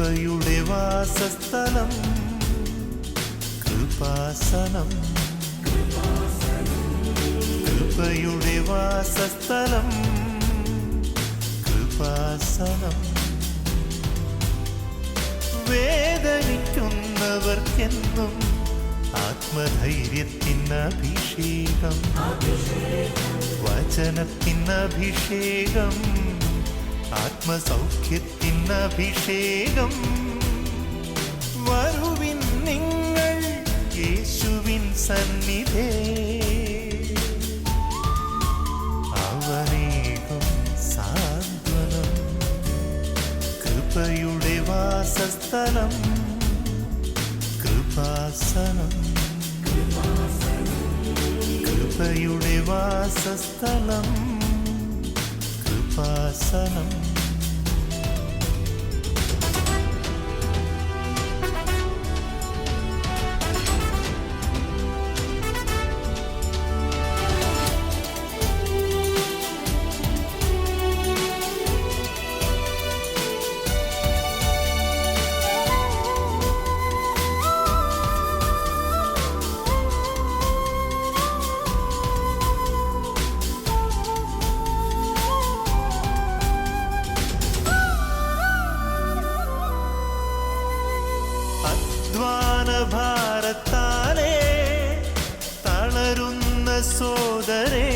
കൃപയുടെ വാസസ്ഥലം കൃപാസനം. കൃപയുടെ വാസസ്ഥലം കൃപാസനം. വേദനിക്കുന്നവർക്കെന്നും ആത്മധൈര്യത്തിനഭിഷേകം, വചനത്തിനഭിഷേകം, ആത്മസൗഖ്യത്തിനഭിഷേകം. വരുവിൻ നിങ്ങൾ യേശുവിൻ സന്നിധേ, അവനേകും സാന്ത്വനം. കൃപയുടെ വാസസ്ഥലം കൃപാസനം. കൃപയുടെ വാസസ്ഥലം കൃപാസനം. ഭാരത്താലേ തളരുന്ന സോദരേ,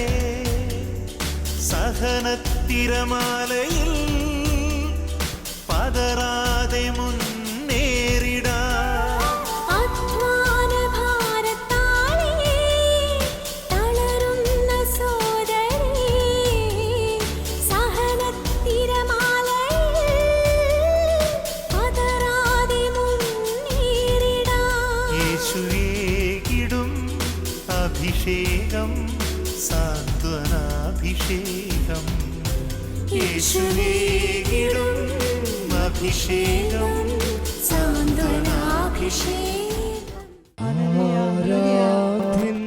സഹനത്തിരമാലയിൽ പതറാതെ മുന്നേറിടാ. അഭിഷേകം സാന്ത്വനാഭിഷേകം. യേശുവേകിടും അഭിഷേകം സാന്ത്വനാഭിഷേകം. ആരാധ്യൻ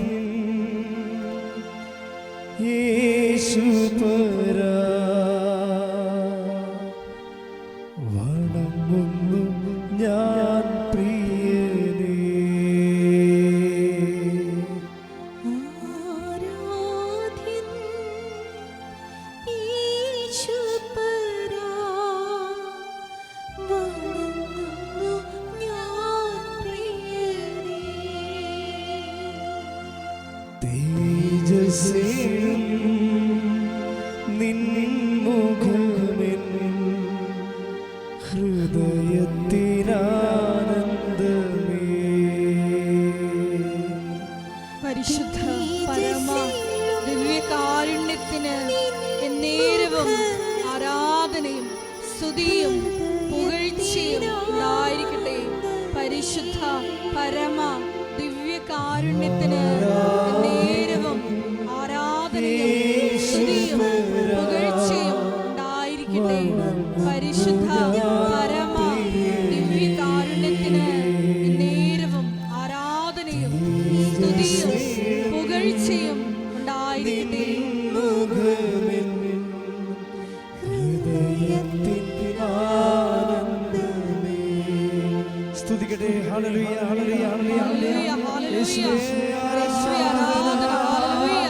യേശുപരാ, വണങ്ങുന്നു ഞാൻ പ്രിയനേ. തേജസ്സേയും നിൻമുഖമെൻ ഹൃദയത്തിനാനന്ദമേ. പരിശുദ്ധ പരമ ദിവ്യകാരുണ്യത്തിന് എന്നേരവും ആരാധനയും സ്തുതിയും പുകഴ്ചയും ഉണ്ടായിരിക്കട്ടെ. പരിശുദ്ധ പരമ ദിവ്യകാരുണ്യത്തിന് എന്നേരവും ആരാധനയും സ്തുതിയും പുകഴ്ചയും ഉണ്ടായിരിക്കട്ടെ. പരിശുദ്ധ പരമ ദിവ്യകാരുണ്യത്തിന് എന്നേരവും ആരാധനയും സ്തുതിയും പുകഴ്ചയും ഉണ്ടായിരിക്കട്ടെ. സ്തുതിക്കട്ടെ. ഹല്ലേലൂയ ഹല്ലേലൂയ ഹല്ലേലൂയ ഹല്ലേലൂയ യേശുവേ ആരാധന. ഹല്ലേലൂയ.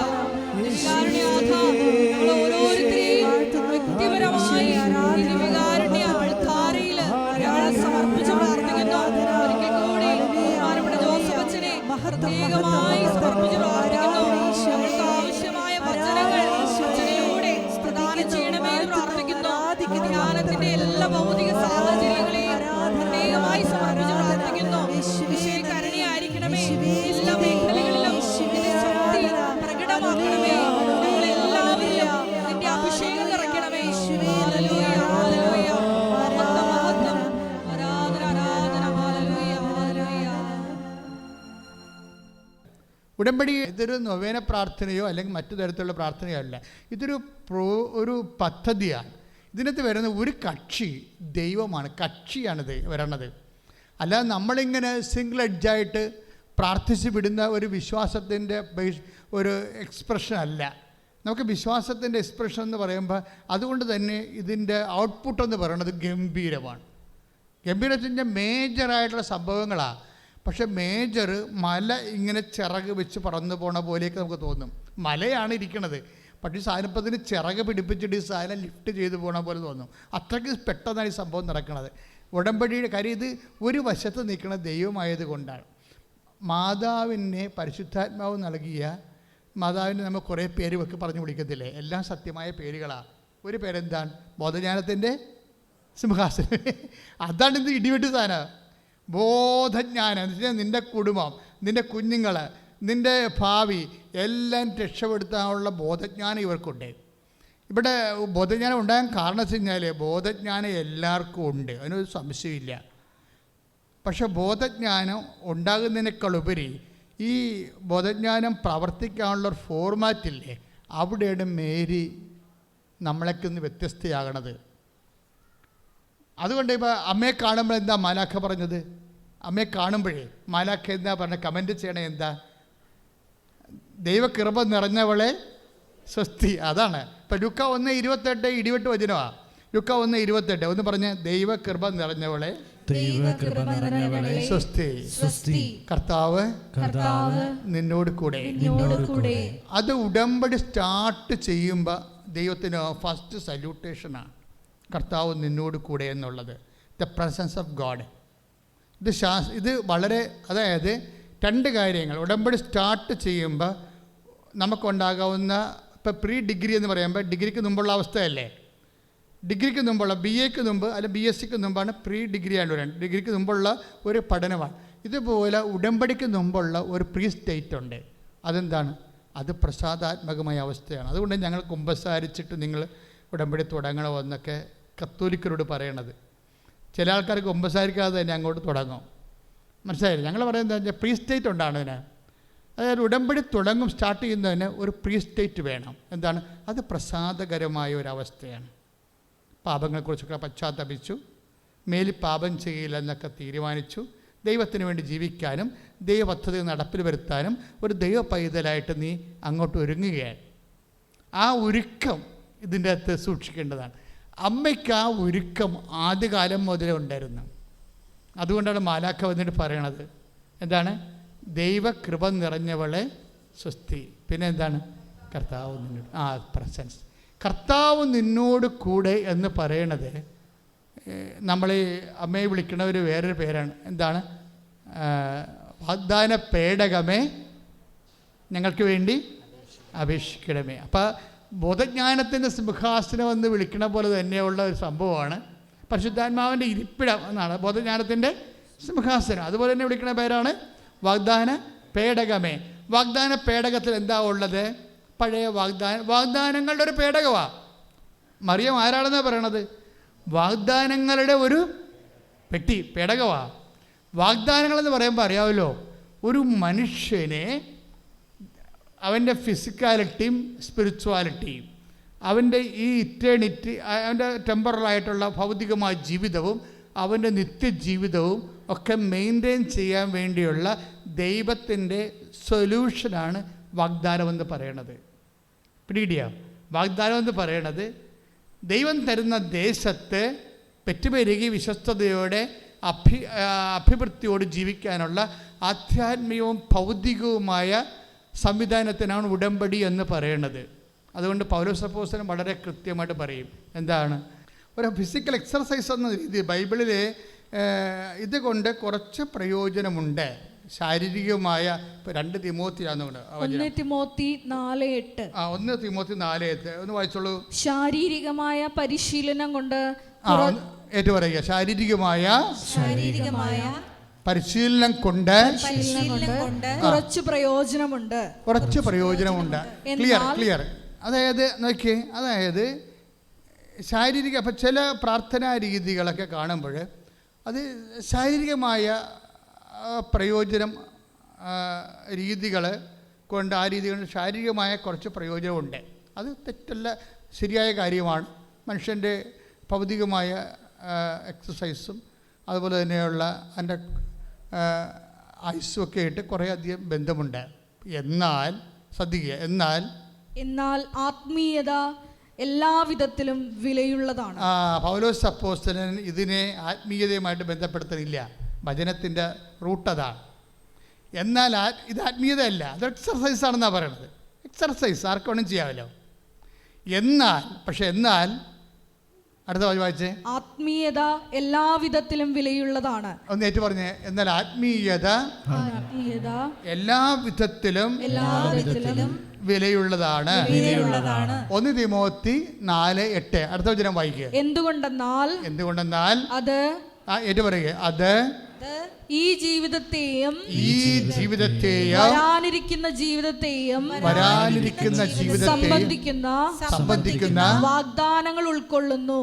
ദിവ്യകാരുണ്യനാഥാ, ഞങ്ങൾ ഓരോരുത്തരെയും വ്യക്തിപരമായി ദിവ്യകാരുണ്യ അൾത്താരയിൽ ഞങ്ങൾ സമർപ്പിച്ച് പ്രാർത്ഥിക്കുന്നു. ഒരിക്കൽ കൂടി ബഹുമാനപ്പെട്ട ജോസഫ് അച്ഛനെ പ്രത്യേകമായി സമർപ്പിച്ച് പ്രാർത്ഥിക്കുന്നു. ഞങ്ങൾക്ക് ആവശ്യമായ വചനങ്ങൾ അച്ഛനിലൂടെ പ്രദാനം ചെയ്യണമേ എന്ന് പ്രാർത്ഥിക്കുന്നു. ധ്യാനത്തിന്റെ എല്ലാ ഭൗതിക സാഹചര്യങ്ങളെയും പ്രത്യേകമായി സമർപ്പിച്ച് പ്രാർത്ഥിക്കുന്നു. കരുണയായിരിക്കണമേ. എല്ലാ മേഖലകളിലും ശക്തി പ്രകടമാക്കണമേ. ഞങ്ങളെല്ലാവരിലും നിന്റെ അഭിഷേകം നിറയ്ക്കണമേ. Hallelujah hallelujah. മഹത്വം മഹത്വം. ആരാധന ആരാധന. Hallelujah hallelujah. ഉടമ്പടി ഇതൊരു നൊവേന പ്രാർത്ഥനയോ അല്ലെങ്കിൽ മറ്റു തരത്തിലുള്ള പ്രാർത്ഥനയോ അല്ല. ഇതൊരു പദ്ധതിയാണ്. ഇതിനകത്ത് വരുന്ന ഒരു കക്ഷി ദൈവമാണ്. കക്ഷിയാണിത് വരണത്. അല്ലാതെ നമ്മളിങ്ങനെ സിംഗിൾ എഡ്ജായിട്ട് പ്രാർത്ഥിച്ച് വിടുന്ന ഒരു വിശ്വാസത്തിൻ്റെ ഒരു എക്സ്പ്രഷൻ അല്ല. നമുക്ക് വിശ്വാസത്തിൻ്റെ എക്സ്പ്രഷൻ എന്ന് പറയുമ്പോൾ അതുകൊണ്ട് തന്നെ ഇതിൻ്റെ ഔട്ട്പുട്ട് എന്ന് പറയുന്നത് ഗംഭീരമാണ്. ഗംഭീരത്തിൻ്റെ മേജറായിട്ടുള്ള സംഭവങ്ങളാണ്. പക്ഷെ മേജർ മല ഇങ്ങനെ ചിറക് വെച്ച് പറന്നു പോണ പോലെയൊക്കെ നമുക്ക് തോന്നും. മലയാണ് ഇരിക്കണത്, പക്ഷേ ഈ സാധനം ഇപ്പം അതിന് ചിറക് പിടിപ്പിച്ചിട്ട് ഈ സാധനം ലിഫ്റ്റ് ചെയ്ത് പോകണ പോലെ തോന്നും. അത്രയ്ക്ക് പെട്ടെന്നാണ് ഈ സംഭവം നടക്കുന്നത്. ഉടമ്പടിയുടെ കാര്യം ഇത് ഒരു വശത്ത് നിൽക്കുന്ന ദൈവമായത് കൊണ്ടാണ്. മാതാവിനെ പരിശുദ്ധാത്മാവ് നൽകിയ മാതാവിന് നമ്മൾ കുറേ പേര് വെക്ക് പറഞ്ഞു വിളിക്കത്തില്ലേ, എല്ലാം സത്യമായ പേരുകളാണ്. ഒരു പേരെന്താണ്? ബോധജ്ഞാനത്തിൻ്റെ സിംഹാസനം. അതാണ് ഇത് ഇടിവെട്ട് സാധനം. ബോധജ്ഞാനം എന്ന് വെച്ചാൽ നിൻ്റെ കുടുംബം, നിൻ്റെ കുഞ്ഞുങ്ങൾ, നിൻ്റെ ഭാവി എല്ലാം രക്ഷപ്പെടുത്താനുള്ള ബോധജ്ഞാനം ഇവർക്കുണ്ട്. ഇവിടെ ബോധജ്ഞാനം ഉണ്ടാകാൻ കാരണം വെച്ച് കഴിഞ്ഞാൽ ബോധജ്ഞാനം എല്ലാവർക്കും ഉണ്ട്, അതിനൊരു സംശയമില്ല. പക്ഷെ ബോധജ്ഞാനം ഉണ്ടാകുന്നതിനേക്കാളുപരി ഈ ബോധജ്ഞാനം പ്രവർത്തിക്കാനുള്ളൊരു ഫോർമാറ്റില്ലേ, അവിടെയാണ് മേരി നമ്മളെക്കൊന്ന് വ്യത്യസ്തയാകണത്. അതുകൊണ്ട് ഇപ്പോൾ അമ്മയെ കാണുമ്പോൾ എന്താ മാലാഖ പറഞ്ഞത്? അമ്മയെ കാണുമ്പോഴേ മാലാഖ എന്താ പറഞ്ഞത്? കമൻറ്റ് ചെയ്യണേ എന്താ? ദൈവകൃപ നിറഞ്ഞവളെ സ്വസ്തി. അതാണ് ഇപ്പം ലുക്ക 1:28 ഇടിവെട്ട് വചനമാണ്. ലുക്ക 1:28 ഒന്ന് പറഞ്ഞ്, ദൈവകൃപ നിറഞ്ഞവളെ സ്വസ്തി, കർത്താവ് നിന്നോട് കൂടെ. അത് ഉടമ്പടി സ്റ്റാർട്ട് ചെയ്യുമ്പോൾ ദൈവത്തിന് ഫസ്റ്റ് സല്യൂട്ടേഷനാണ്, കർത്താവ് നിന്നോട് കൂടെ എന്നുള്ളത്. The presence of God. ഇത് വളരെ, അതായത് രണ്ട് കാര്യങ്ങൾ. ഉടമ്പടി സ്റ്റാർട്ട് ചെയ്യുമ്പോൾ നമുക്കുണ്ടാകാവുന്ന, ഇപ്പോൾ പ്രീ ഡിഗ്രി എന്ന് പറയുമ്പോൾ ഡിഗ്രിക്ക് മുമ്പുള്ള അവസ്ഥയല്ലേ, ഡിഗ്രിക്ക് മുമ്പുള്ള BAക്ക് മുമ്പ് അല്ല BSCക്ക് മുമ്പാണ് പ്രീ ഡിഗ്രി ആയിട്ട് വരാൻ. ഡിഗ്രിക്ക് മുമ്പുള്ള ഒരു പഠനമാണ്. ഇതുപോലെ ഉടമ്പടിക്ക് മുമ്പുള്ള ഒരു പ്രീ സ്റ്റേറ്റ് ഉണ്ട്. അതെന്താണ്? അത് പ്രസാദാത്മകമായ അവസ്ഥയാണ്. അതുകൊണ്ട് ഞങ്ങൾ കുമ്പസാരിച്ചിട്ട് നിങ്ങൾ ഉടമ്പടി തുടങ്ങണമെന്നൊക്കെ കത്തോലിക്കരോട് പറയണത്. ചില ആൾക്കാർക്ക് കുമ്പസാരിക്കാതെ തന്നെ അങ്ങോട്ട് തുടങ്ങും. മനസ്സിലായില്ല? ഞങ്ങൾ പറയുന്നത് പ്രീ സ്റ്റേറ്റ് ഉണ്ടാണ് അതിന്. അതായത് ഉടമ്പടി തുടങ്ങും, സ്റ്റാർട്ട് ചെയ്യുന്നതിന് ഒരു പ്രീ സ്റ്റേറ്റ് വേണം. എന്താണ്? അത് പ്രസാദകരമായ ഒരവസ്ഥയാണ്. പാപങ്ങളെക്കുറിച്ചൊക്കെ പശ്ചാത്തപിച്ചു, മേലിൽ പാപം ചെയ്യില്ല എന്നൊക്കെ തീരുമാനിച്ചു, ദൈവത്തിന് വേണ്ടി ജീവിക്കാനും ദൈവ പദ്ധതി നടപ്പിൽ വരുത്താനും ഒരു ദൈവ പൈതലായിട്ട് നീ അങ്ങോട്ട് ഒരുങ്ങുകയാണ്. ആ ഒരുക്കം ഇതിൻ്റെ അകത്ത് സൂക്ഷിക്കേണ്ടതാണ്. അമ്മയ്ക്ക് ആ ഒരുക്കം ആദ്യകാലം മുതലേ ഉണ്ടായിരുന്നു. അതുകൊണ്ടാണ് മാലാഖ വന്നിട്ട് പറയണത് എന്താണ്? ദൈവകൃപ നിറഞ്ഞവളെ സ്വസ്തി. പിന്നെ എന്താണ്? കർത്താവ് നിന്നോട്. പ്രസൻസ്. കർത്താവ് നിന്നോട് കൂടെ എന്ന് പറയണത് നമ്മൾ അമ്മയെ വിളിക്കുന്ന ഒരു വേറൊരു പേരാണ്. എന്താണ്? വാഗ്ദാന പേടകമേ ഞങ്ങൾക്ക് വേണ്ടി അപേക്ഷിക്കണമേ. അപ്പോൾ ബോധജ്ഞാനത്തിൻ്റെ സിംഹാസനം എന്ന് വിളിക്കണ പോലെ തന്നെയുള്ള ഒരു സംഭവമാണ് പരിശുദ്ധാത്മാവിൻ്റെ ഇരിപ്പിടം എന്നാണ് ബോധജ്ഞാനത്തിൻ്റെ സിംഹാസനം. അതുപോലെ തന്നെ വിളിക്കുന്ന പേരാണ് വാഗ്ദാന പേടകമേ. വാഗ്ദാന പേടകത്തിൽ എന്താ ഉള്ളത്? പഴയ വാഗ്ദാനങ്ങളുടെ ഒരു പേടകമാണ്. മറിയം ആരാണെന്നാണ് പറയണത്? വാഗ്ദാനങ്ങളുടെ ഒരു പെട്ടി, പേടകമാണ്. വാഗ്ദാനങ്ങളെന്ന് പറയുമ്പോൾ അറിയാമല്ലോ, ഒരു മനുഷ്യനെ അവൻ്റെ ഫിസിക്കാലിറ്റിയും സ്പിരിച്വാലിറ്റിയും അവൻ്റെ ഈ ഇറ്റേണിറ്റി, അവൻ്റെ ടെമ്പറലായിട്ടുള്ള ഭൗതികമായ ജീവിതവും അവൻ്റെ നിത്യജീവിതവും ഒക്കെ മെയിൻറ്റെയിൻ ചെയ്യാൻ വേണ്ടിയുള്ള ദൈവത്തിൻ്റെ സൊല്യൂഷനാണ് വാഗ്ദാനമെന്ന് പറയണത്. പിടികിട്ടിയ? വാഗ്ദാനമെന്ന് പറയണത് ദൈവം തരുന്ന ദേശത്ത് പെറ്റുപെരുകി വിശ്വസ്തയോടെ അഭിവൃദ്ധിയോട് ജീവിക്കാനുള്ള ആധ്യാത്മികവും ഭൗതികവുമായ സംവിധാനത്തിനാണ് ഉടമ്പടി എന്ന് പറയണത്. അതുകൊണ്ട് പൗലോസ് അപ്പോസ്തലൻ വളരെ കൃത്യമായിട്ട് പറയും എന്താണ്? ഒരു ഫിസിക്കൽ എക്സർസൈസ് എന്ന രീതി ബൈബിളിൽ ഇതുകൊണ്ട് കുറച്ച് പ്രയോജനമുണ്ട്. ശാരീരികമായ. ഇപ്പോൾ 2 തിമോത്തിയാണെന്നുണ്ട്. 1 തിമോത്തി 4:8. 1 തിമോത്തി 4:8 ഒന്ന് വായിച്ചോളൂ. ശാരീരികമായ പരിശീലനം കൊണ്ട് ഏറ്റു പറയുക. ശാരീരികമായ പരിശീലനം കൊണ്ട് കുറച്ച് പ്രയോജനമുണ്ട്. ക്ലിയർ. അതായത് നോക്കിയേ, അതായത് ശാരീരിക, അപ്പം ചില പ്രാർത്ഥനാ രീതികളൊക്കെ കാണുമ്പോൾ അത് ശാരീരികമായ പ്രയോജനം രീതികൾ കൊണ്ട്, ആ രീതി കൊണ്ട് ശാരീരികമായ കുറച്ച് പ്രയോജനമുണ്ട്. അത് തെറ്റല്ല, ശരിയായ കാര്യമാണ്. മനുഷ്യൻ്റെ ഭൗതികമായ എക്സസൈസും അതുപോലെ തന്നെയുള്ള അതിൻ്റെ ആയുസ്സുമൊക്കെ ആയിട്ട് കുറേയധികം ബന്ധമുണ്ട്. എന്നാൽ ശ്രദ്ധിക്കുക, എന്നാൽ ആത്മീയത എല്ലാവിധത്തിലും വിലയുള്ളതാണ്. പൗലോസ് അപ്പോസ്തലൻ ഇതിനെ ആത്മീയതയുമായിട്ട് ബന്ധപ്പെടുത്തുന്നില്ല. വചനത്തിൻ്റെ റൂട്ട് അതാണ്. എന്നാൽ ഇത് ആത്മീയതയല്ല, അത് എക്സർസൈസ് ആണെന്നാണ് പറയണത്. എക്സർസൈസ് ആർക്ക് വേണം ചെയ്യാമല്ലോ. എന്നാൽ അടുത്ത വായിച്ചേ. ആത്മീയത എല്ലാവിധത്തിലും വിലയുള്ളതാണ്. ഒന്ന് ഏറ്റു പറഞ്ഞേ. എന്നാൽ ആത്മീയത എല്ലാ വിധത്തിലും വിലയുള്ളതാണ്. 1 തിമോത്തി 4:8. അടുത്ത വചനം വായിക്കുക. എന്തുകൊണ്ടെന്നാൽ അത് ഏറ്റു പറയുക. അത് ഈ ജീവിതത്തെയും വരാനിരിക്കുന്ന ജീവിതത്തെയും സംബന്ധിക്കുന്ന വാഗ്ദാനങ്ങൾ ഉൾക്കൊള്ളുന്നു.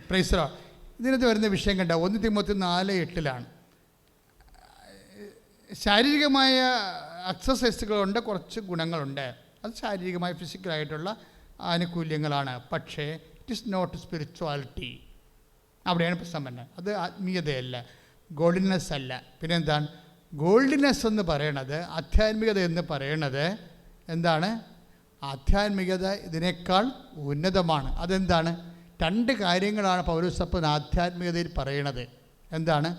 Praise the Lord. ഇതിനകത്ത് വരുന്ന വിഷയം കണ്ട 1 തിമോത്തി 4:8 ശാരീരികമായ എക്സസൈസുകളുണ്ട്, കുറച്ച് ഗുണങ്ങളുണ്ട്. അത് ശാരീരികമായ ഫിസിക്കലായിട്ടുള്ള ആനുകൂല്യങ്ങളാണ്. പക്ഷേ ഇറ്റ് ഈസ് നോട്ട് സ്പിരിച്വാലിറ്റി. അവിടെയാണ് പ്രശ്നം വരുന്നത്. അത് ആത്മീയതയല്ല, ഗോൾഡിനെസ് അല്ല. പിന്നെ എന്താണ് ഗോൾഡിനെസ് എന്ന് പറയണത്? ആധ്യാത്മികത എന്ന് പറയണത് എന്താണ്? ആധ്യാത്മികത ഇതിനേക്കാൾ ഉന്നതമാണ്. അതെന്താണ്? 2 കാര്യങ്ങളാണ് പൗലോസപ്പൻ ആധ്യാത്മികതയിൽ പറയണത്. എന്താണ്?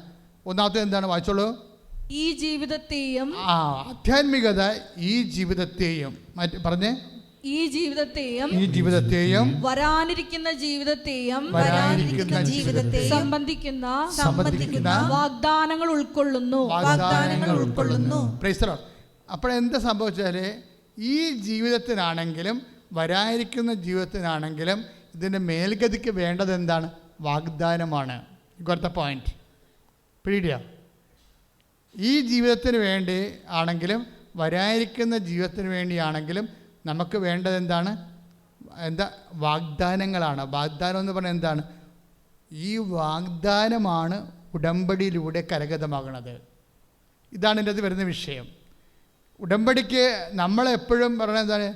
ഒന്നാമത്തെ എന്താണ്? വായിച്ചോളൂ. ഈ ജീവിതത്തെയും ആധ്യാത്മികത ഈ ജീവിതത്തെയും പറഞ്ഞേ. ഈ ജീവിതത്തെയും വരാനിരിക്കുന്ന ജീവിതത്തെയും സംബന്ധിക്കുന്ന വാഗ്ദാനങ്ങൾ ഉൾക്കൊള്ളുന്നു. Praise the Lord. അപ്പോഴെന്താ സംഭവിച്ചാൽ ഈ ജീവിതത്തിനാണെങ്കിലും വരാനിരിക്കുന്ന ജീവിതത്തിനാണെങ്കിലും ഇതിൻ്റെ മേൽഗതിക്ക് വേണ്ടത് എന്താണ്? വാഗ്ദാനമാണ്. ഇവിടുത്തെ പോയിന്റ് പിടിക്കുക. ഈ ജീവിതത്തിന് വേണ്ടി ആണെങ്കിലും വരാനിരിക്കുന്ന ജീവിതത്തിന് വേണ്ടിയാണെങ്കിലും നമുക്ക് വേണ്ടത് എന്താണ്? വാഗ്ദാനങ്ങളാണ്. വാഗ്ദാനം എന്ന് പറഞ്ഞാൽ എന്താണ്? ഈ വാഗ്ദാനമാണ് ഉടമ്പടിയിലൂടെ കരഗതമാകുന്നത്. ഇതാണ് ഇതിൻ്റെ അത് വരുന്ന വിഷയം. ഉടമ്പടിക്ക് നമ്മളെപ്പോഴും പറഞ്ഞത് എന്താണ്?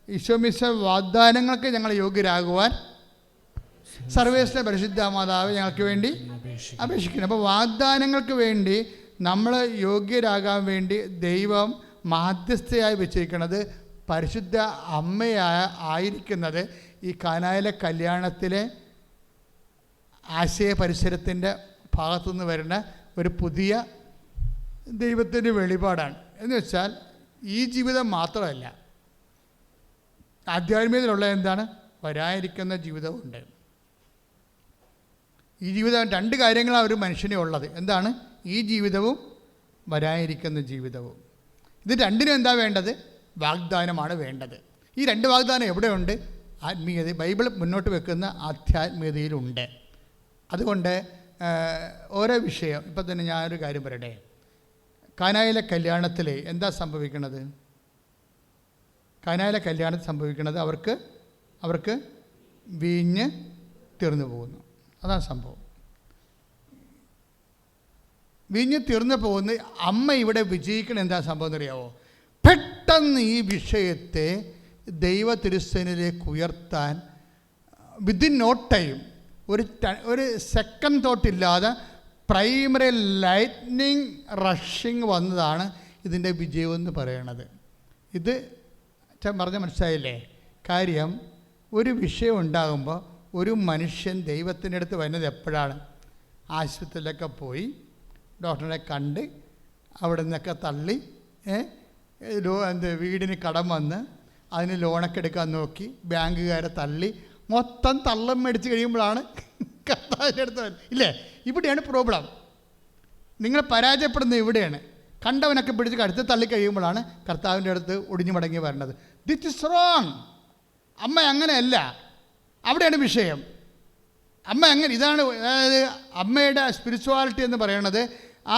ഈശോമിശ വാഗ്ദാനങ്ങൾക്ക് ഞങ്ങൾ യോഗ്യരാകുവാൻ സർവേശ്വര പരിശുദ്ധ മാതാവ് ഞങ്ങൾക്ക് വേണ്ടി അപേക്ഷിക്കുന്നു. അപ്പോൾ വാഗ്ദാനങ്ങൾക്ക് വേണ്ടി നമ്മൾ യോഗ്യരാകാൻ വേണ്ടി ദൈവം മാധ്യസ്ഥയായി വെച്ചിരിക്കുന്നത് പരിശുദ്ധ അമ്മയായിരിക്കുന്നത് ഈ കാനായിലെ കല്യാണത്തിലെ ആശയ പരിസരത്തിൻ്റെ ഭാഗത്തുനിന്ന് വരുന്ന ഒരു പുതിയ ദൈവത്തിൻ്റെ വെളിപാടാണ്. എന്ന് വെച്ചാൽ ഈ ജീവിതം മാത്രമല്ല, ആധ്യാത്മികതയിലുള്ള എന്താണ്? വരാനിരിക്കുന്ന ജീവിതമുണ്ട്. ഈ ജീവിതം 2 കാര്യങ്ങളാണ് ഒരു മനുഷ്യനെ ഉള്ളത്. എന്താണ്? ഈ ജീവിതവും വരാനിരിക്കുന്ന ജീവിതവും. ഇത് രണ്ടിനും എന്താ വേണ്ടത്? വാഗ്ദാനമാണ് വേണ്ടത്. ഈ 2 വാഗ്ദാനം എവിടെയുണ്ട്? ആത്മീയത. ബൈബിൾ മുന്നോട്ട് വെക്കുന്ന ആധ്യാത്മികതയിലുണ്ട്. അതുകൊണ്ട് ഓരോ വിഷയം ഇപ്പം തന്നെ ഞാനൊരു കാര്യം പറയട്ടെ. കാനായിലെ കല്യാണത്തിൽ എന്താ സംഭവിക്കുന്നത്? കാനായിലെ കല്യാണത്തിൽ സംഭവിക്കുന്നത് അവർക്ക് വീഞ്ഞ് തീർന്നു പോകുന്നു. അതാണ് സംഭവം. വീഞ്ഞ് തീർന്നു പോകുന്ന അമ്മ ഇവിടെ വിജയിക്കണം. എന്താ സംഭവം എന്നറിയാവോ? പെട്ടെന്ന് ഈ വിഷയത്തെ ദൈവ തിരുസേനയിലേക്ക് ഉയർത്താൻ വിത്തിൻ നോ ടൈം, ഒരു സെക്കൻഡ് തോട്ടില്ലാതെ പ്രൈമറി ലൈറ്റ്നിങ് റഷിങ് വന്നതാണ് ഇതിൻ്റെ വിജയമെന്ന് പറയണത്. ഇത് പറഞ്ഞ മനസ്സിലായില്ലേ? കാര്യം ഒരു വിഷയം ഉണ്ടാകുമ്പോൾ ഒരു മനുഷ്യൻ ദൈവത്തിൻ്റെ അടുത്ത് വരുന്നത് എപ്പോഴാണ്? ആശുപത്രിയിലൊക്കെ പോയി ഡോക്ടറെ കണ്ട് അവിടെ നിന്നൊക്കെ തള്ളി വീടിന് കടം വന്ന് അതിന് ലോണൊക്കെ എടുക്കാൻ നോക്കി ബാങ്കുകാരെ തള്ളി മൊത്തം തള്ളം മേടിച്ച് കഴിയുമ്പോഴാണ് കർത്താവിൻ്റെ അടുത്ത് വരുന്നത്. ഇല്ലേ? ഇവിടെയാണ് പ്രോബ്ലം. നിങ്ങൾ പരാജയപ്പെടുന്നത് ഇവിടെയാണ്. കണ്ടവനൊക്കെ പിടിച്ച് കടുത്ത് തള്ളി കഴിയുമ്പോഴാണ് കർത്താവിൻ്റെ അടുത്ത് ഒടിഞ്ഞു മടങ്ങി വരേണ്ടത്. This is wrong. അമ്മ അങ്ങനെയല്ല. അവിടെയാണ് വിഷയം. അമ്മ അങ്ങനെ ഇതാണ്. അതായത് അമ്മയുടെ സ്പിരിച്വാലിറ്റി എന്ന് പറയുന്നത് ആ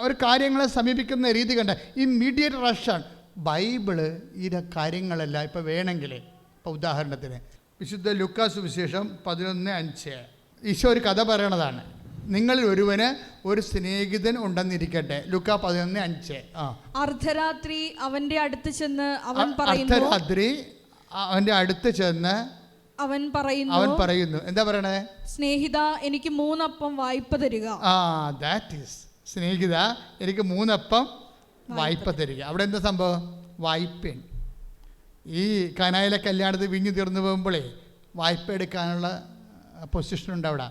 ഒരു കാര്യങ്ങളെ സമീപിക്കുന്ന രീതി കണ്ട ഇമ്മീഡിയറ്റ് റഷാണ്. ബൈബിള് ഈ കാര്യങ്ങളെല്ലാം ഇപ്പോൾ വേണമെങ്കിൽ, ഇപ്പോൾ ഉദാഹരണത്തിന് വിശുദ്ധ ലൂക്കാ സുവിശേഷം 11:5 ഈശോ ഒരു കഥ പറയണതാണ്. നിങ്ങളിൽ ഒരുവന് ഒരു സ്നേഹിതൻ ഉണ്ടെന്നിരിക്കട്ടെ. ലൂക്കാ 11:5. അർദ്ധരാത്രി അവൻ്റെ അടുത്ത് ചെന്ന് അവൻ പറയുന്നു എന്താ പറയണേ? സ്നേഹിത, എനിക്ക് 3 അപ്പം വായ്പ തരിക. ദാറ്റ് ഈസ് സ്നേഹിത, എനിക്ക് 3 അപ്പം വായ്പ തരിക. അവിടെ എന്താ സംഭവം? വായ്പയാണ്. ഈ കാനായിലെ കല്യാണത്തിൽ വിഞ്ഞു തീർന്നു പോകുമ്പോഴേ വായ്പ എടുക്കാനുള്ള പൊസിഷനുണ്ട് അവിടെ.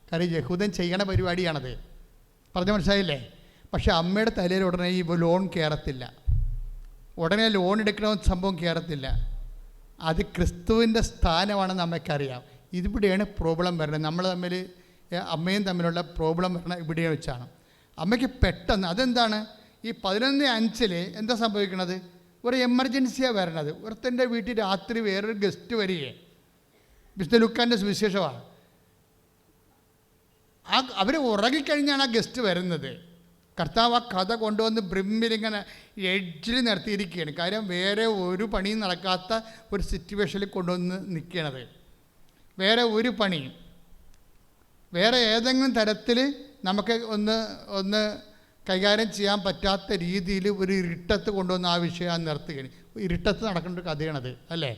കാര്യം യഹൂദൻ ചെയ്യണ പരിപാടിയാണത്. പറഞ്ഞ മനസ്സിലായില്ലേ? പക്ഷെ അമ്മയുടെ തലയിൽ ഉടനെ ഈ ലോൺ കയറത്തില്ല. ഉടനെ ലോൺ എടുക്കണമെന്ന് സംഭവം കയറത്തില്ല. അത് ക്രിസ്തുവിൻ്റെ സ്ഥാനമാണെന്ന് അമ്മയ്ക്കറിയാം. ഇതിവിടെയാണ് പ്രോബ്ലം വരുന്നത്. നമ്മൾ തമ്മിൽ അമ്മയും തമ്മിലുള്ള പ്രോബ്ലം വരുന്നത് ഇവിടെ വെച്ചാണ്. അമ്മയ്ക്ക് പെട്ടെന്ന് അതെന്താണ്, ഈ 11:05 എന്താ സംഭവിക്കണത്? ഒരു എമർജൻസിയാണ് വരണത്. ഒരുത്തൻ്റെ വീട്ടിൽ രാത്രി വേറൊരു ഗസ്റ്റ് വരികയെ. വിശുദ്ധ ലൂക്കാൻ്റെ സുവിശേഷമാണ്. അവർ ഉറങ്ങിക്കഴിഞ്ഞാണ് ആ ഗസ്റ്റ് വരുന്നത്. കർത്താവ് ആ കഥ കൊണ്ടുവന്ന് ബ്രിമ്മിലിങ്ങനെ എഡ്ജിൽ നിർത്തിയിരിക്കുകയാണ്. കാര്യം വേറെ ഒരു പണിയും നടക്കാത്ത ഒരു സിറ്റുവേഷനിൽ കൊണ്ടുവന്ന് നിൽക്കണത്. വേറെ ഒരു പണിയും വേറെ ഏതെങ്കിലും തരത്തിൽ നമുക്ക് ഒന്ന് കൈകാര്യം ചെയ്യാൻ പറ്റാത്ത രീതിയിൽ ഒരു ഇരുട്ടത്ത് കൊണ്ടുവന്ന് ആ വിഷയം നിർത്തുകയാണ്. ഇരുട്ടത്ത് നടക്കേണ്ട ഒരു കഥയാണത്, അല്ലേ?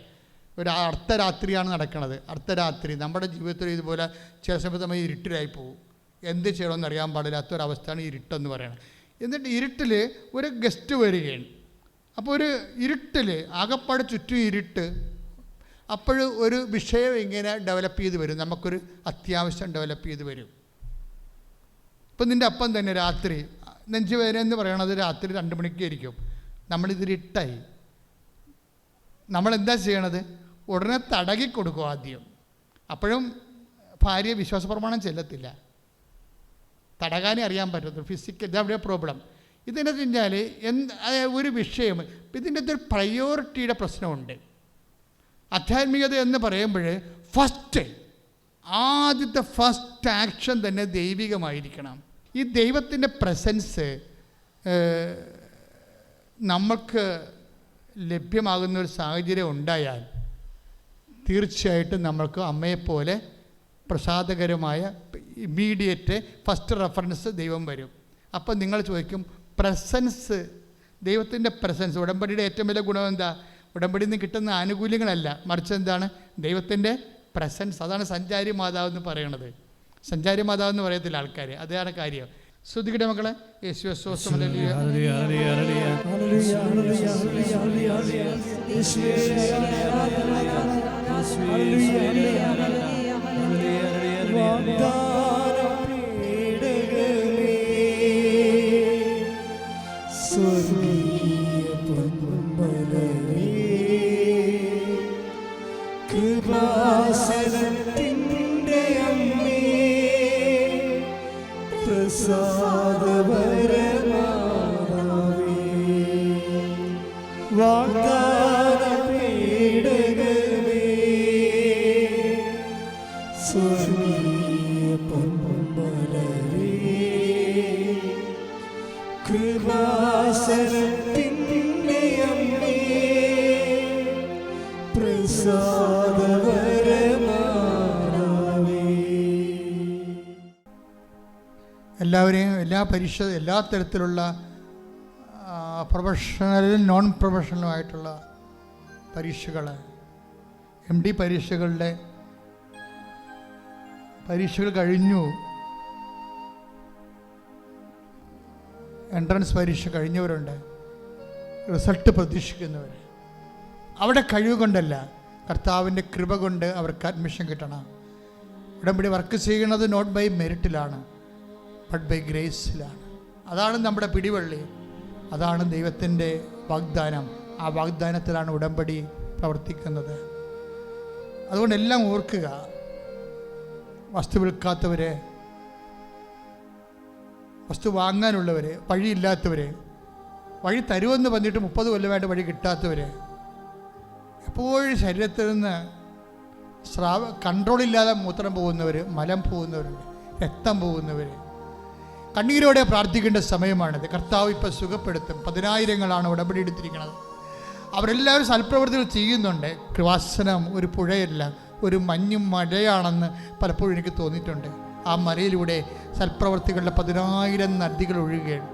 ഒരു അർദ്ധരാത്രിയാണ് നടക്കുന്നത്. അർദ്ധരാത്രി നമ്മുടെ ജീവിതത്തിൽ ഇതുപോലെ ചില സമയത്ത് നമ്മൾ ഇരുട്ടിലായി പോകും. എന്ത് ചെയ്യണമെന്ന് അറിയാൻ പാടില്ലാത്തൊരവസ്ഥയാണ് ഇരുട്ടെന്ന് പറയുന്നത്. എന്നിട്ട് ഇരുട്ടിൽ ഒരു ഗസ്റ്റ് വരികയാണ്. അപ്പോൾ ഒരു ഇരുട്ടിൽ ആകപ്പാട് ചുറ്റും ഇരുട്ട്. അപ്പോൾ ഒരു വിഷയം ഇങ്ങനെ ഡെവലപ്പ് ചെയ്ത് വരും. നമുക്കൊരു അത്യാവശ്യം ഡെവലപ്പ് ചെയ്ത് വരും. ഇപ്പം നിൻ്റെ അപ്പം തന്നെ രാത്രി നെഞ്ചുവേദന എന്ന് പറയണത് രാത്രി 2 മണിക്കായിരിക്കും. നമ്മളിതിരിട്ടായി. നമ്മളെന്താ ചെയ്യണത്? ഉടനെ തടകി കൊടുക്കും ആദ്യം. അപ്പോഴും ഭാര്യ വിശ്വാസപ്രമാണം ചെല്ലത്തില്ല. തടകാനേ അറിയാൻ പറ്റത്തുള്ളൂ. ഫിസിക്കൽ ഇതവിടെ പ്രോബ്ലം. ഇതിനെ കഴിഞ്ഞാൽ ഒരു വിഷയം ഇതിൻ്റെ ഒരു പ്രയോറിറ്റിയുടെ പ്രശ്നമുണ്ട്. ആധ്യാത്മികത എന്ന് പറയുമ്പോൾ ആദ്യത്തെ ഫസ്റ്റ് ആക്ഷൻ തന്നെ ദൈവികമായിരിക്കണം. ഈ ദൈവത്തിൻ്റെ പ്രസൻസ് നമ്മൾക്ക് ലഭ്യമാകുന്നൊരു സാഹചര്യം ഉണ്ടായാൽ തീർച്ചയായിട്ടും നമ്മൾക്ക് അമ്മയെപ്പോലെ പ്രസാദകരമായ ഇമ്മീഡിയറ്റ് ഫസ്റ്റ് റെഫറൻസ് ദൈവം വരും. അപ്പം നിങ്ങൾ ചോദിക്കും, പ്രസൻസ്, ദൈവത്തിൻ്റെ പ്രസൻസ്, ഉടമ്പടിയുടെ ഏറ്റവും വലിയ ഗുണം എന്താ? ഉടമ്പടിയിൽ നിന്ന് കിട്ടുന്ന ആനുകൂല്യങ്ങളല്ല, മറിച്ച് എന്താണ്? ദൈവത്തിൻ്റെ പ്രസൻസ്. അതാണ് സഞ്ചാരി മാതാവ് എന്ന് പറയണത്. സഞ്ചാരി മാതാവ് എന്ന് പറയത്തില്ല ആൾക്കാർ, അതാണ് കാര്യം. ശ്രദ്ധിക്കട്ടെ മക്കളെ. കൃപാസനത്തിൻ്റെ അമ്മേ, പ്രസാദപരമാതാവേ, വാഗ്ദാന പേടകമേ, സ്വർഗീയ പൊൻമലരേ, കൃപാസനത്തിൻ്റെ അമ്മേ, എല്ലാവരെയും എല്ലാ തരത്തിലുള്ള പ്രൊഫഷണലും നോൺ പ്രൊഫഷണലുമായിട്ടുള്ള പരീക്ഷകൾ, MD പരീക്ഷകൾ കഴിഞ്ഞു. എൻട്രൻസ് പരീക്ഷ കഴിഞ്ഞവരുണ്ട്, റിസൾട്ട് പ്രതീക്ഷിക്കുന്നവർ. അവിടെ കഴിവ് കൊണ്ടല്ല, കർത്താവിൻ്റെ കൃപ കൊണ്ട് അവർക്ക് അഡ്മിഷൻ കിട്ടണം. ഉടമ്പടി വർക്ക് ചെയ്യുന്നത് നോട്ട് ബൈ മെറിറ്റിലാണ്, ബട്ട് ബൈ ഗ്രേസിലാണ്. അതാണ് നമ്മുടെ പിടിവള്ളി, അതാണ് ദൈവത്തിൻ്റെ വാഗ്ദാനം. ആ വാഗ്ദാനത്തിലാണ് ഉടമ്പടി പ്രവർത്തിക്കുന്നത്. അതുകൊണ്ട് എല്ലാം ഓർക്കുക. വസ്തു വിൽക്കാത്തവർ, വസ്തു വാങ്ങാനുള്ളവർ, വഴിയില്ലാത്തവർ, വഴി തരുമെന്ന് പറഞ്ഞിട്ട് 30 കൊല്ലമായിട്ട് വഴി കിട്ടാത്തവർ, എപ്പോഴും ശരീരത്തിൽ നിന്ന് കൺട്രോളില്ലാതെ മൂത്രം പോകുന്നവർ, മലം പോകുന്നവരുണ്ട്, രക്തം പോകുന്നവർ, കണ്ണീരോടെ പ്രാർത്ഥിക്കേണ്ട സമയമാണിത്. കർത്താവ് ഇപ്പം സുഖപ്പെടുത്തും. 10,000 ഉടമ്പടി എടുത്തിരിക്കുന്നത്. അവരെല്ലാവരും സൽപ്രവർത്തികൾ ചെയ്യുന്നുണ്ട്. കൃപാസനം ഒരു പുഴയല്ല, ഒരു മഞ്ഞും മഴയാണെന്ന് പലപ്പോഴും എനിക്ക് തോന്നിയിട്ടുണ്ട്. ആ മലയിലൂടെ സൽപ്രവർത്തികളുടെ 10,000 നദികൾ ഒഴുകുകയാണ്.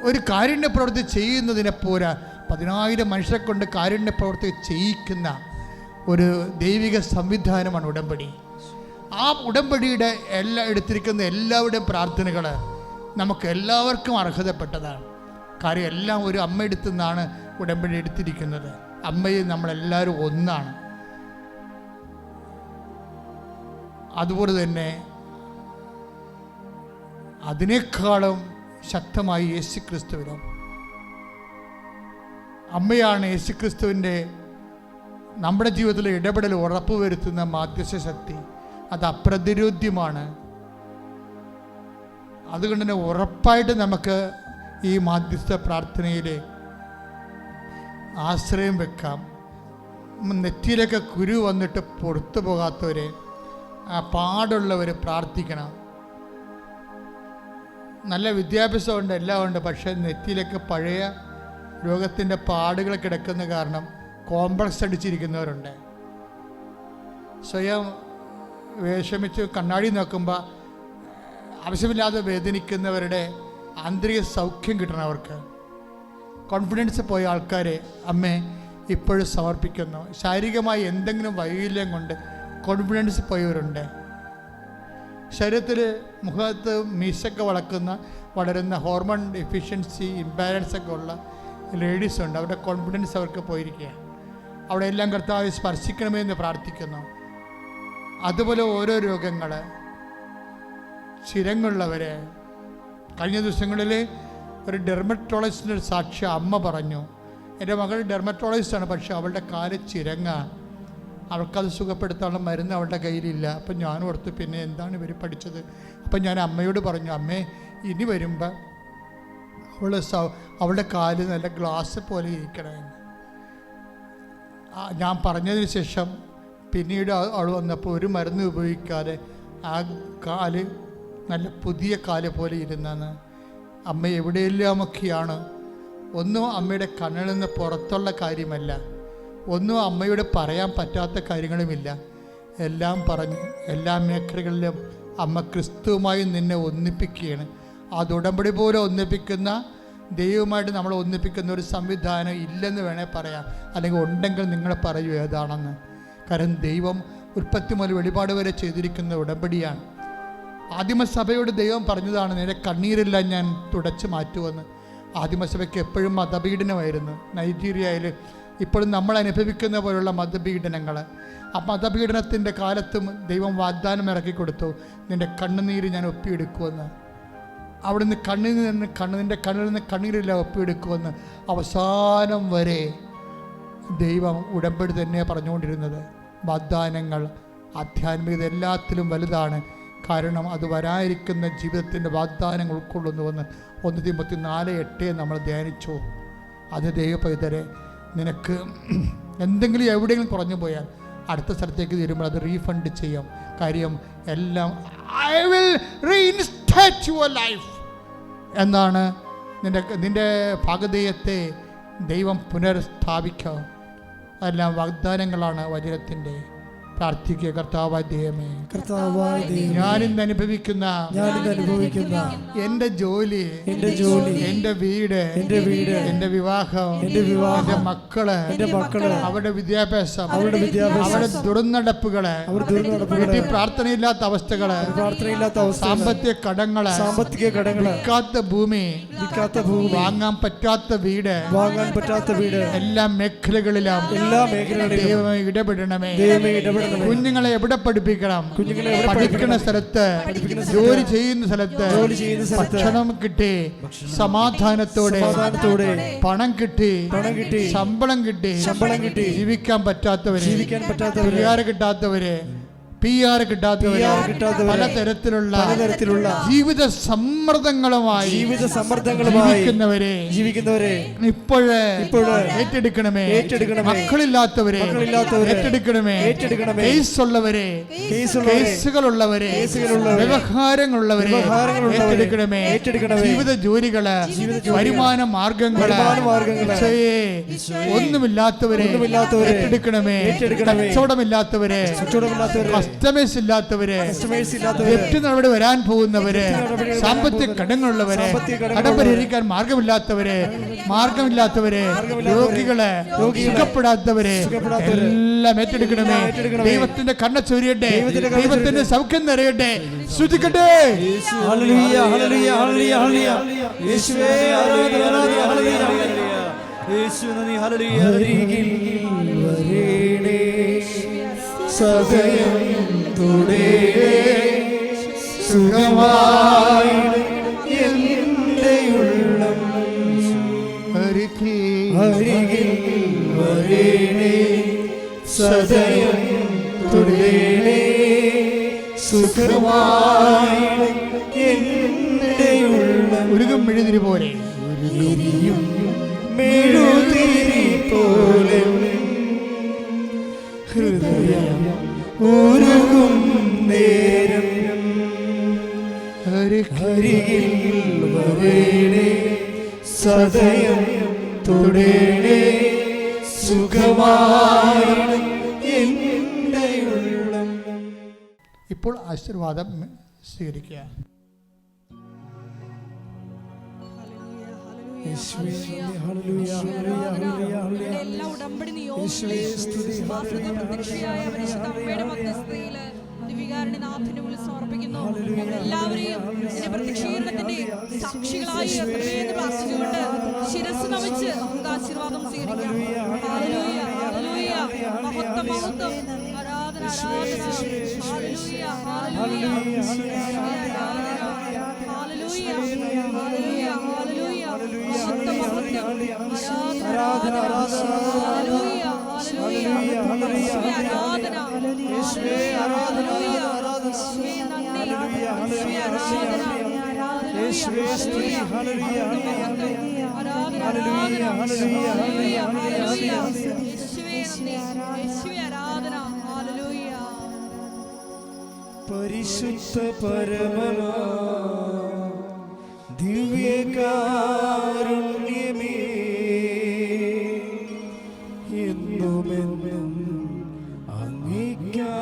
ഒരു കാരുണ്യ പ്രവൃത്തി ചെയ്യുന്നതിനെ പോരാ, 10,000 മനുഷ്യരെ കൊണ്ട് കാരുണ്യ പ്രവൃത്തി ചെയ്യിക്കുന്ന ഒരു ദൈവിക സംവിധാനമാണ് ഉടമ്പടി. ആ ഉടമ്പടിയുടെ എടുത്തിരിക്കുന്ന എല്ലാവരുടെയും പ്രാർത്ഥനകൾ നമുക്ക് എല്ലാവർക്കും അർഹതപ്പെട്ടതാണ്. കാര്യം എല്ലാം ഒരു അമ്മ എടുത്തുനിന്നാണ് ഉടമ്പടി എടുത്തിരിക്കുന്നത്. അമ്മയും നമ്മളെല്ലാവരും ഒന്നാണ്. അതുപോലെ തന്നെ അതിനേക്കാളും ശക്തമായി യേശുക്രിസ്തുവിനും അമ്മയാണ് യേശുക്രിസ്തുവിൻ്റെ നമ്മുടെ ജീവിതത്തിലെ ഇടപെടൽ ഉറപ്പുവരുത്തുന്ന മാധ്യസ്ഥ ശക്തി. അത് അപ്രതിരോധ്യമാണ്. അതുകൊണ്ട് തന്നെ ഉറപ്പായിട്ട് നമുക്ക് ഈ മാധ്യസ്ഥ പ്രാർത്ഥനയിൽ ആശ്രയം വെക്കാം. നെറ്റിയിലൊക്കെ കുരു വന്നിട്ട് പുറത്തു പോകാത്തവരെ, പാടുള്ളവർ പ്രാർത്ഥിക്കണം. നല്ല വിദ്യാഭ്യാസമുണ്ട്, എല്ലാം ഉണ്ട്, പക്ഷേ നെറ്റിയിലൊക്കെ പഴയ രോഗത്തിൻ്റെ പാടുകൾ കിടക്കുന്ന കാരണം കോംപ്ലക്സ് അടിച്ചിരിക്കുന്നവരുണ്ട്. സ്വയം വിഷമിച്ച് കണ്ണാടി നോക്കുമ്പോൾ ആവശ്യമില്ലാതെ വേദനിക്കുന്നവരുടെ ആന്തരിക സൗഖ്യം കിട്ടണം. അവർക്ക് കോൺഫിഡൻസ് പോയ ആൾക്കാരെ അമ്മേ ഇപ്പോഴും സമർപ്പിക്കുന്നു. ശാരീരികമായി എന്തെങ്കിലും വൈകല്യം കൊണ്ട് കോൺഫിഡൻസ് പോയവരുണ്ട്. ശരീരത്തിൽ മുഖത്ത് മീശൊക്കെ വളരുന്ന ഹോർമോൺ ഡെഫിഷ്യൻസി ഇംബാലൻസ് ഒക്കെ ഉള്ള ലേഡീസ് ഉണ്ട്. അവരുടെ കോൺഫിഡൻസ് അവർക്ക് പോയിരിക്കുക. അവിടെ എല്ലാം കർത്താവെ സ്പർശിക്കണമേ എന്ന് പ്രാർത്ഥിക്കുന്നു. അതുപോലെ ഓരോ രോഗങ്ങൾ, ചിരങ്ങുള്ളവർ. കഴിഞ്ഞ ദിവസങ്ങളിൽ ഒരു ഡെർമറ്റോളജിസ്റ്റിൻ്റെ സാക്ഷ്യം അമ്മ പറഞ്ഞു. എൻ്റെ മകൾ ഡെർമറ്റോളജിസ്റ്റാണ്, പക്ഷെ അവളുടെ കാല് ചിരങ്ങാണ്. അവൾക്കത് സുഖപ്പെടുത്താനുള്ള മരുന്ന് അവളുടെ കയ്യിലില്ല. അപ്പം ഞാൻ ഓർത്ത് പിന്നെ എന്താണ് ഇവർ പഠിച്ചത്. അപ്പം ഞാൻ അമ്മയോട് പറഞ്ഞു, അമ്മേ ഇനി വരുമ്പോൾ അവളുടെ കാല് നല്ല ഗ്ലാസ് പോലെ ഇരിക്കണമെന്ന്. ഞാൻ പറഞ്ഞതിന് ശേഷം പിന്നീട് അവൾ വന്നപ്പോൾ ഒരു മരുന്ന് ഉപയോഗിക്കാതെ ആ കാല് നല്ല പുതിയ കാല് പോലെ ഇരുന്നെന്ന്. അമ്മ എവിടെയെല്ലാമൊക്കെയാണ്. ഒന്നും അമ്മയുടെ കണ്ണിൽ നിന്ന് പുറത്തുള്ള കാര്യമല്ല, ഒന്നും അമ്മയോട് പറയാൻ പറ്റാത്ത കാര്യങ്ങളുമില്ല. എല്ലാം പറഞ്ഞ് എല്ലാ മേഖലകളിലും അമ്മ ക്രിസ്തുവുമായി നിന്നെ ഒന്നിപ്പിക്കുകയാണ്. അത് ഉടമ്പടി പോലെ ഒന്നിപ്പിക്കുന്ന, ദൈവമായിട്ട് നമ്മളെ ഒന്നിപ്പിക്കുന്ന ഒരു സംവിധാനം ഇല്ലെന്ന് വേണേൽ പറയാം. അല്ലെങ്കിൽ ഉണ്ടെങ്കിൽ നിങ്ങൾ പറയൂ ഏതാണെന്ന്. കാരണം ദൈവം ഉൽപ്പത്തി മുതൽ വെളിപാട് വരെ ചെയ്തിരിക്കുന്ന ഉടമ്പടിയാണ്. ആദിമസഭയോട് ദൈവം പറഞ്ഞതാണ്, നിന്റെ കണ്ണീരെല്ലാം ഞാൻ തുടച്ചു മാറ്റുമെന്ന്. ആദിമസഭയ്ക്ക് എപ്പോഴും മതപീഡനമായിരുന്നു. നൈജീരിയയിൽ ഇപ്പോഴും നമ്മൾ അനുഭവിക്കുന്ന പോലുള്ള മതപീഡനങ്ങൾ. ആ മതപീഡനത്തിൻ്റെ കാലത്തും ദൈവം വാഗ്ദാനം ഇറക്കി കൊടുത്തു, നിൻ്റെ കണ്ണുനീര് ഞാൻ ഒപ്പിയെടുക്കുമെന്ന്. അവിടുന്ന് നിന്റെ കണ്ണിൽ നിന്ന് കണ്ണീരില്ല ഒപ്പിയെടുക്കുമെന്ന്. അവസാനം വരെ ദൈവം ഉടമ്പടി തന്നെ പറഞ്ഞുകൊണ്ടിരുന്നത്. വാഗ്ദാനങ്ങൾ, ആധ്യാത്മികത എല്ലാത്തിലും വലുതാണ്. കാരണം അത് വരാതിരിക്കുന്ന ജീവിതത്തിൻ്റെ വാഗ്ദാനങ്ങൾ ഉൾക്കൊള്ളുന്നുവെന്ന് 1 തിമോത്തി 4:8 നമ്മൾ ധ്യാനിച്ചു. അത് ദൈവപൈതരെ, നിനക്ക് എന്തെങ്കിലും എവിടെയെങ്കിലും കുറഞ്ഞു പോയാൽ അടുത്ത സ്ഥലത്തേക്ക് തരുമ്പോൾ അത് റീഫണ്ട് ചെയ്യാം. കാര്യം എല്ലാം I will reinstate your life എന്നാണ്. നിൻ്റെ ഭാഗധേയത്തെ ദൈവം പുനഃസ്ഥാപിക്കാം. അതെല്ലാം വാഗ്ദാനങ്ങളാണ് വചനത്തിൻ്റെ. പ്രാർത്ഥിക്കുക, കർത്താവായ ദൈവമേ, ഞാനിന്ന് അനുഭവിക്കുന്ന എൻ്റെ ജോലി, എൻ്റെ വീട്, എൻ്റെ വിവാഹം, എൻ്റെ മക്കള്, അവരുടെ വിദ്യാഭ്യാസം, അവരുടെ ദുർനടപ്പുകള്, വീട്ടിൽ പ്രാർത്ഥനയില്ലാത്ത അവസ്ഥകള്, സാമ്പത്തിക കടങ്ങള്, വിൽക്കാത്ത ഭൂമി, വാങ്ങാൻ പറ്റാത്ത വീട്, എല്ലാ മേഖലകളിലും ദൈവമേ ഇടപെടണമേ. കുഞ്ഞുങ്ങളെ എവിടെ പഠിപ്പിക്കണം? പഠിക്കുന്ന സ്ഥലത്ത്, ജോലി ചെയ്യുന്ന സ്ഥലത്ത് ഭക്ഷണം കിട്ടി, സമാധാനത്തോടെ പണം കിട്ടി, ശമ്പളം കിട്ടി, ജീവിക്കാൻ പറ്റാത്തവര്, കിട്ടാത്തവര്, PR കിട്ടാത്തവര്, പലതരത്തിലുള്ള ജീവിത സമ്മർദ്ദങ്ങളുമായി ജീവിക്കുന്നവരെ ഇപ്പോഴേ ഏറ്റെടുക്കണമേ. മക്കളില്ലാത്തവരെ ഏറ്റെടുക്കണമേ. കേസുള്ളവരെ, കേസുകളുള്ളവരെ, വ്യവഹാരങ്ങളുള്ളവരെ ഏറ്റെടുക്കണമേ. ജീവിത ജോലികള്, വരുമാന മാർഗങ്ങള്, ഒന്നുമില്ലാത്തവരെ ഏറ്റെടുക്കണമേ. കച്ചവടമില്ലാത്തവരെ, കസ്റ്റമേഴ്സ് ഇല്ലാത്തവരെ, ഡെപ്റ്റ് നടപടി വരാൻ പോകുന്നവരെ, സാമ്പത്തിക കടങ്ങളുള്ളവരെ, കടം പരിഹരിക്കാൻ മാർഗമില്ലാത്തവരെ, രോഗികളെ, സുഖപ്പെടാത്തവരെ എല്ലാം ഏറ്റെടുക്കണമേ. ദൈവത്തിന്റെ കണ്ണ ചൊരിയട്ടെ, ദൈവത്തിന്റെ സൗഖ്യം നിറയട്ടെ. ശ്രുതിക്കട്ടെ. യേശു നന്ദി. ഹല്ലേലൂയ. അരികിൽ വരേണേ സദയം തുടരേ സുഖമായി എൻ്റെ ഉള്ളം. അരികിൽ വരേണേ സദയം തുടരേ സുഖമായി എൻ്റെ ഉള്ളം. ഉരുകും മെഴുതിരി പോലെ മെഴുതിരി പോലെ ഹൃദയം ഉരുകും നേരം. അരികിൽ വരേണേ സദയം തുടരേ സുഖമായി എൻ്റെ ഉള്ളം. ഇപ്പോൾ ആശീർവാദം സ്വീകരിക്കുക. എല്ലാ ഉടമ്പടി നിയോഗങ്ങളെയും പ്രതീക്ഷയായ പരിശുദ്ധ അമ്മയുടെ മധ്യസ്ഥതയില് ദിവികാരുണ്യനാഥന്റെ മുന്നിൽ സമർപ്പിക്കുന്നു. എല്ലാവരെയും ഇതിന്റെ പ്രത്യക്ഷീകരണത്തിന്റെ സാക്ഷികളായി ഉയർത്തണമെന്ന് പ്രാർത്ഥിച്ചുകൊണ്ട് ശിരസ് നമിച്ച് നമുക്ക് ആശീർവാദം സ്വീകരിക്കാം. ഹല്ലേലൂയ, ഹല്ലേലൂയ, മഹത്വം, മഹത്വം, ആരാധന, ആരാധന. Hallelujah, hallelujah, hallelujah, hallelujah, hallelujah, മഹത്വം, മഹത്വം, ആരാധന, ഹല്ലേലൂയ, ഹല്ലേലൂയ, യേശുവേ ആരാധന, യേശുവേ ആരാധന, യേശുവേ നന്ദി, യേശുവേ ആരാധന, യേശുവേ സ്തുതി, ഹല്ലേലൂയ, ആരാധന, ആരാധന, ഹല്ലേലൂയ, ഹല്ലേലൂയ, യേശുവേ നന്ദി, യേശുവേ ആരാധന, ഹല്ലേലൂയ. പരിശുദ്ധ പരമമാ ദിവ്യകാരുണ്യമേ എന്നുമെന്നും അങ്ങേയ്ക്കാരാധന.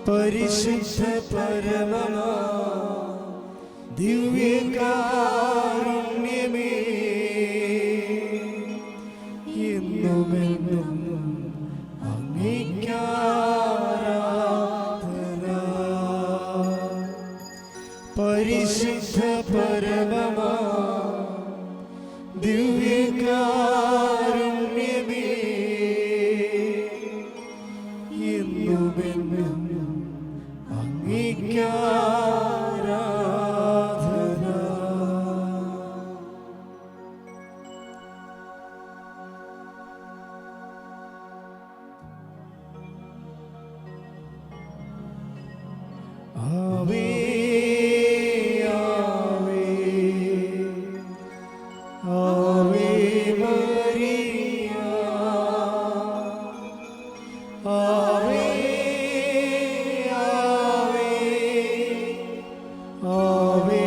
പരിശുദ്ധ പരമമാ ദിവ്യകാരുണ്യമേ എന്നുമെന്നും അങ്ങേയ്ക്കാരാധന. പരിശുദ്ധ പരമമാ ദിവ്യകാരുണ്യമേ എന്നുമെന്നും അങ്ങേയ്ക്കാരാധന. ആവേ ആവേ മരിയ, ആവേ ആവേ ആവേ